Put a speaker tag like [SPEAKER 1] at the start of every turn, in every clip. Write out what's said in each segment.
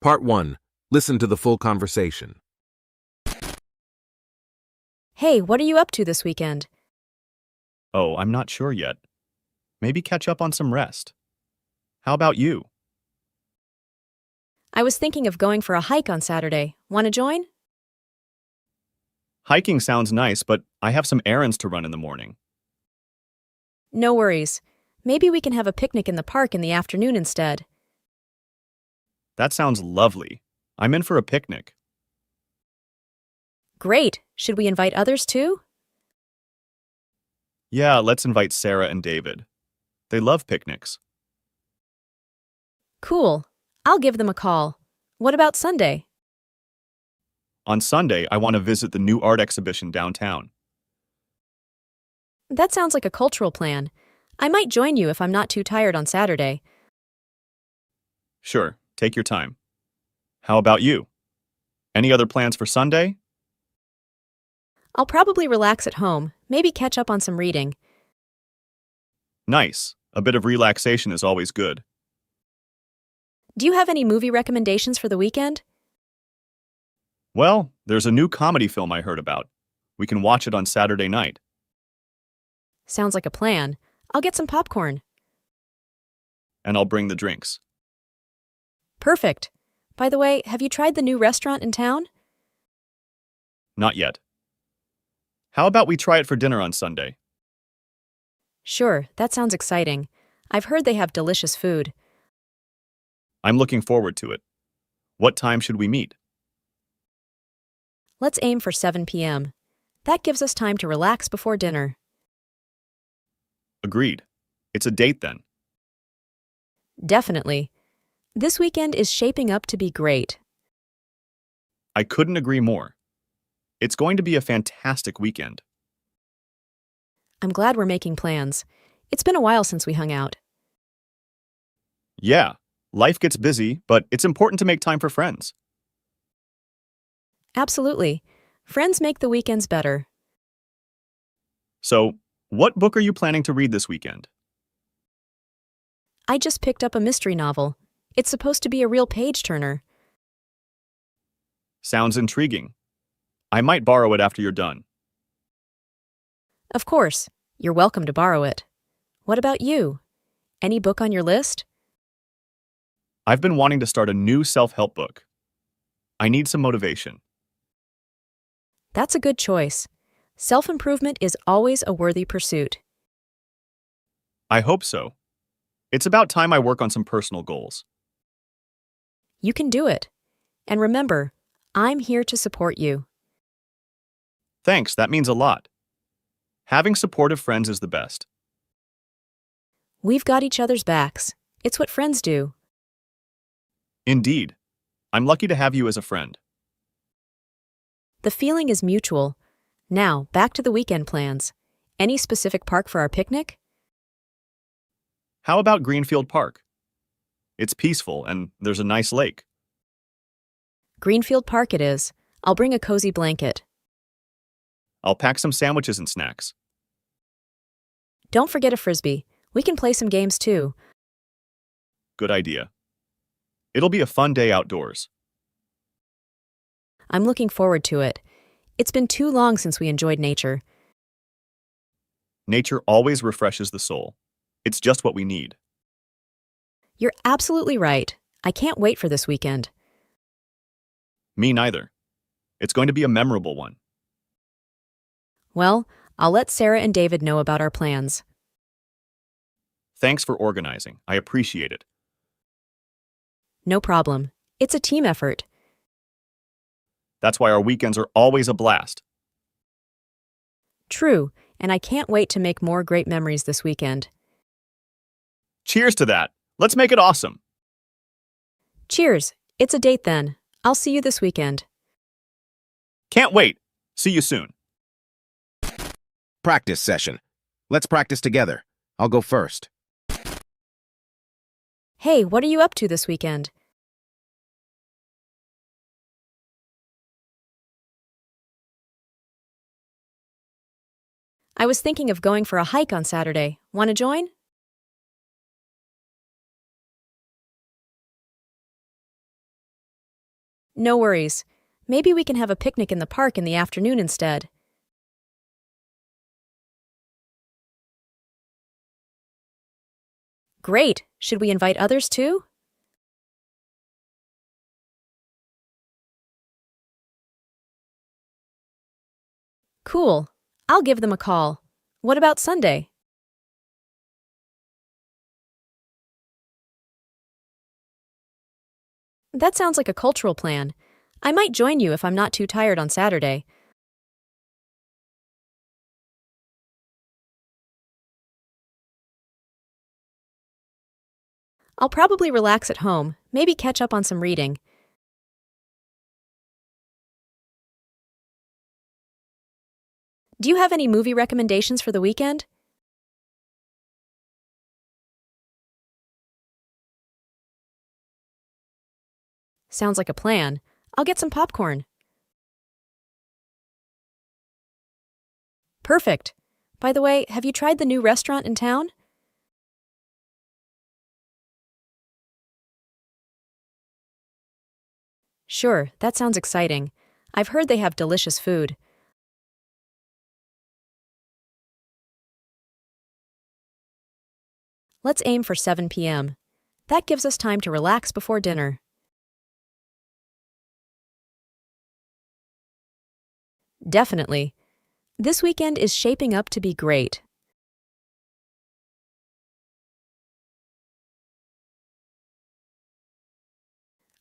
[SPEAKER 1] Part 1. Listen to the full conversation.
[SPEAKER 2] Hey, what are you up to this weekend?
[SPEAKER 3] Oh, I'm not sure yet. Maybe catch up on some rest. How about you?
[SPEAKER 2] I was thinking of going for a hike on Saturday. Want to join?
[SPEAKER 3] Hiking sounds nice, but I have some errands to run in the morning.
[SPEAKER 2] No worries. Maybe we can have a picnic in the park in the afternoon instead.
[SPEAKER 3] That sounds lovely. I'm in for a picnic.
[SPEAKER 2] Great. Should we invite others too?
[SPEAKER 3] Yeah, let's invite Sarah and David. They love picnics.
[SPEAKER 2] Cool. I'll give them a call. What about Sunday?
[SPEAKER 3] On Sunday, I want to visit the new art exhibition downtown.
[SPEAKER 2] That sounds like a cultural plan. I might join you if I'm not too tired on Saturday.
[SPEAKER 3] Sure, take your time. How about you? Any other plans for Sunday?
[SPEAKER 2] I'll probably relax at home, maybe catch up on some reading.
[SPEAKER 3] Nice. A bit of relaxation is always good.
[SPEAKER 2] Do you have any movie recommendations for the weekend?
[SPEAKER 3] Well, there's a new comedy film I heard about. We can watch it on Saturday night.
[SPEAKER 2] Sounds like a plan. I'll get some popcorn.
[SPEAKER 3] And I'll bring the drinks.
[SPEAKER 2] Perfect. By the way, have you tried the new restaurant in town?
[SPEAKER 3] Not yet. How about we try it for dinner on Sunday?
[SPEAKER 2] Sure, that sounds exciting. I've heard they have delicious food.
[SPEAKER 3] I'm looking forward to it. What time should we meet?
[SPEAKER 2] Let's aim for 7 p.m. That gives us time to relax before dinner.
[SPEAKER 3] Agreed. It's a date then.
[SPEAKER 2] Definitely. This weekend is shaping up to be great.
[SPEAKER 3] I couldn't agree more. It's going to be a fantastic weekend.
[SPEAKER 2] I'm glad we're making plans. It's been a while since we hung out.
[SPEAKER 3] Yeah, life gets busy, but it's important to make time for friends.
[SPEAKER 2] Absolutely. Friends make the weekends better.
[SPEAKER 3] So, what book are you planning to read this weekend?
[SPEAKER 2] I just picked up a mystery novel. It's supposed to be a real page-turner.
[SPEAKER 3] Sounds intriguing. I might borrow it after you're done.
[SPEAKER 2] Of course, you're welcome to borrow it. What about you? Any book on your list?
[SPEAKER 3] I've been wanting to start a new self-help book. I need some motivation.
[SPEAKER 2] That's a good choice. Self-improvement is always a worthy pursuit.
[SPEAKER 3] I hope so. It's about time I work on some personal goals.
[SPEAKER 2] You can do it. And remember, I'm here to support you.
[SPEAKER 3] Thanks, that means a lot. Having supportive friends is the best.
[SPEAKER 2] We've got each other's backs. It's what friends do.
[SPEAKER 3] Indeed. I'm lucky to have you as a friend.
[SPEAKER 2] The feeling is mutual. Now, back to the weekend plans. Any specific park for our picnic?
[SPEAKER 3] How about Greenfield Park? It's peaceful and there's a nice lake.
[SPEAKER 2] Greenfield Park it is. I'll bring a cozy blanket.
[SPEAKER 3] I'll pack some sandwiches and snacks.
[SPEAKER 2] Don't forget a frisbee. We can play some games too.
[SPEAKER 3] Good idea. It'll be a fun day outdoors.
[SPEAKER 2] I'm looking forward to it. It's been too long since we enjoyed nature.
[SPEAKER 3] Nature always refreshes the soul. It's just what we need.
[SPEAKER 2] You're absolutely right. I can't wait for this weekend.
[SPEAKER 3] Me neither. It's going to be a memorable one.
[SPEAKER 2] Well, I'll let Sarah and David know about our plans.
[SPEAKER 3] Thanks for organizing. I appreciate it.
[SPEAKER 2] No problem. It's a team effort.
[SPEAKER 3] That's why our weekends are always a blast.
[SPEAKER 2] True, and I can't wait to make more great memories this weekend.
[SPEAKER 3] Cheers to that. Let's make it awesome.
[SPEAKER 2] Cheers. It's a date then. I'll see you this weekend.
[SPEAKER 3] Can't wait. See you soon.
[SPEAKER 1] Practice session. Let's practice together. I'll go first.
[SPEAKER 2] Hey, what are you up to this weekend? I was thinking of going for a hike on Saturday. Want to join? No worries. Maybe we can have a picnic in the park in the afternoon instead. Great! Should we invite others too? Cool. I'll give them a call. What about Sunday? That sounds like a cultural plan. I might join you if I'm not too tired on Saturday. I'll probably relax at home, maybe catch up on some reading. Do you have any movie recommendations for the weekend? Sounds like a plan. I'll get some popcorn. Perfect. By the way, have you tried the new restaurant in town? Sure, that sounds exciting. I've heard they have delicious food. Let's aim for 7 p.m. That gives us time to relax before dinner. Definitely. This weekend is shaping up to be great.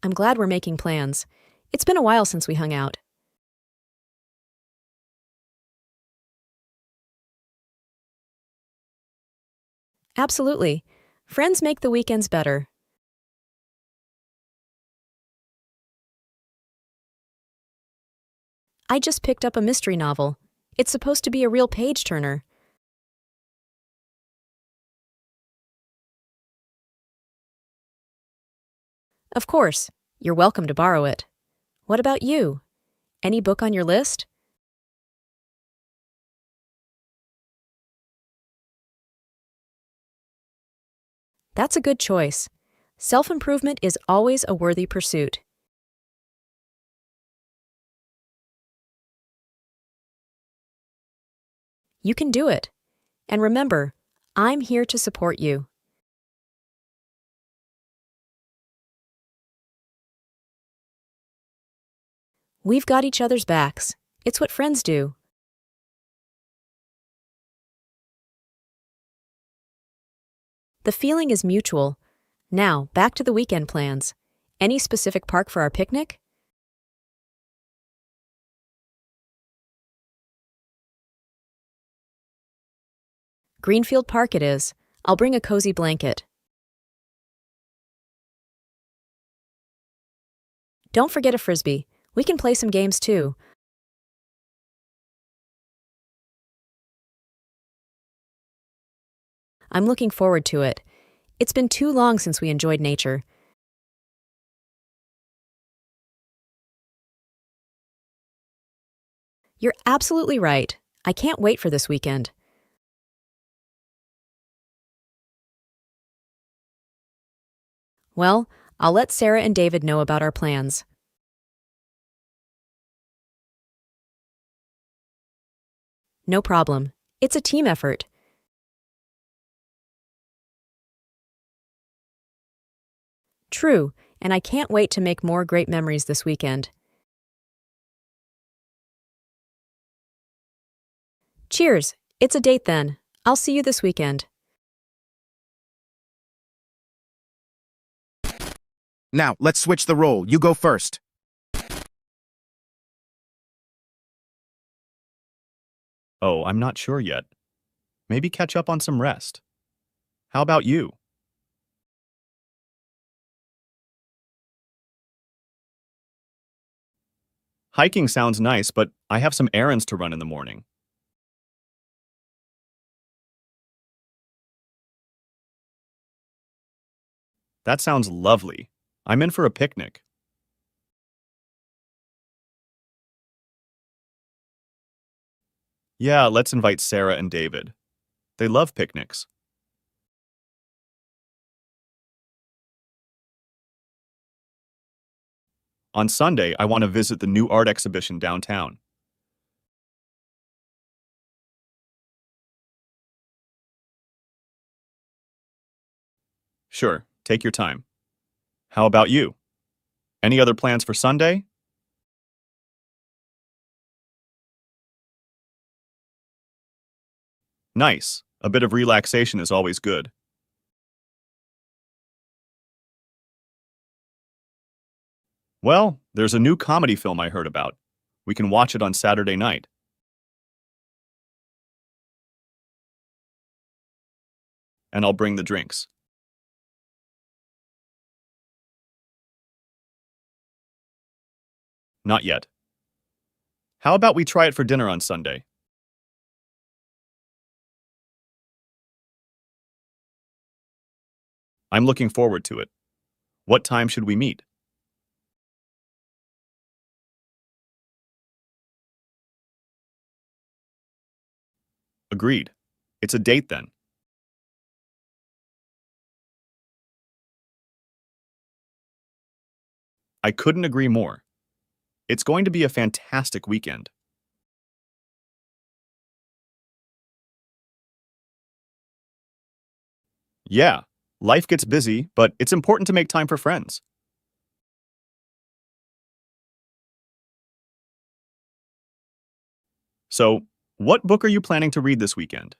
[SPEAKER 2] I'm glad we're making plans. It's been a while since we hung out. Absolutely. Friends make the weekends better. I just picked up a mystery novel. It's supposed to be a real page turner. Of course, you're welcome to borrow it. What about you? Any book on your list? That's a good choice. Self-improvement is always a worthy pursuit. You can do it. And remember, I'm here to support you. We've got each other's backs. It's what friends do. The feeling is mutual. Now, back to the weekend plans. Any specific park for our picnic? Greenfield Park it is. I'll bring a cozy blanket. Don't forget a frisbee. We can play some games too. I'm looking forward to it. It's been too long since we enjoyed nature. You're absolutely right. I can't wait for this weekend. Well, I'll let Sarah and David know about our plans. No problem. It's a team effort. True, and I can't wait to make more great memories this weekend. Cheers! It's a date then. I'll see you this weekend.
[SPEAKER 1] Now, let's switch the role. You go first.
[SPEAKER 3] Oh, I'm not sure yet. Maybe catch up on some rest. How about you? Hiking sounds nice, but I have some errands to run in the morning. That sounds lovely. I'm in for a picnic. Yeah, let's invite Sarah and David. They love picnics. On Sunday, I want to visit the new art exhibition downtown. Sure, take your time. How about you? Any other plans for Sunday? Nice. A bit of relaxation is always good. Well, there's a new comedy film I heard about. We can watch it on Saturday night. And I'll bring the drinks. Not yet. How about we try it for dinner on Sunday? I'm looking forward to it. What time should we meet? Agreed. It's a date then. I couldn't agree more. It's going to be a fantastic weekend. Yeah, life gets busy, but it's important to make time for friends. So, what book are you planning to read this weekend?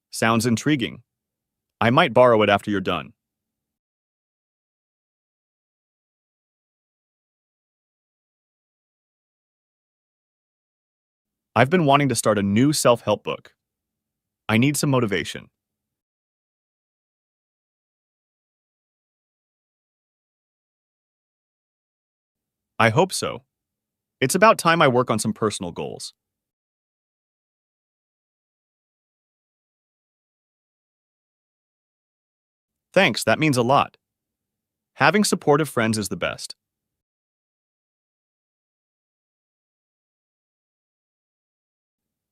[SPEAKER 3] Sounds intriguing. I might borrow it after you're done. I've been wanting to start a new self help book. I need some motivation. I hope so. It's about time I work on some personal goals. Thanks, that means a lot. Having supportive friends is the best.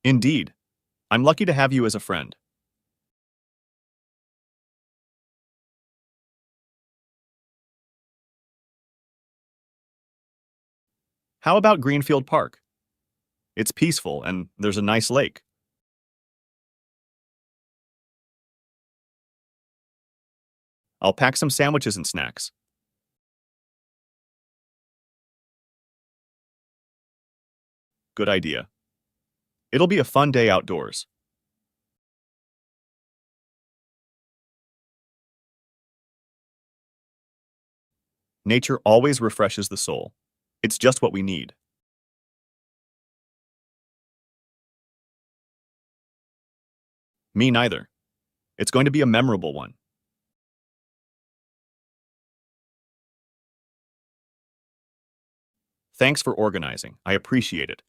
[SPEAKER 3] Indeed. I'm lucky to have you as a friend. How about Greenfield Park? It's peaceful and there's a nice lake. I'll pack some sandwiches and snacks. Good idea. It'll be a fun day outdoors. Nature always refreshes the soul. It's just what we need. Me neither. It's going to be a memorable one. Thanks for organizing. I appreciate it.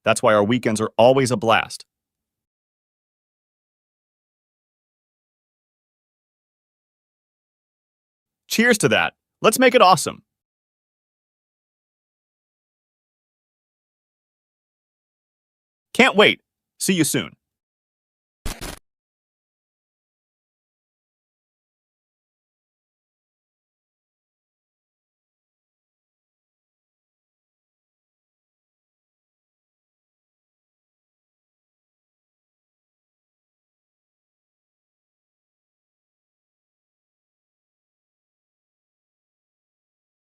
[SPEAKER 3] That's why our weekends are always a blast. Cheers to that. Let's make it awesome. Can't wait. See you soon.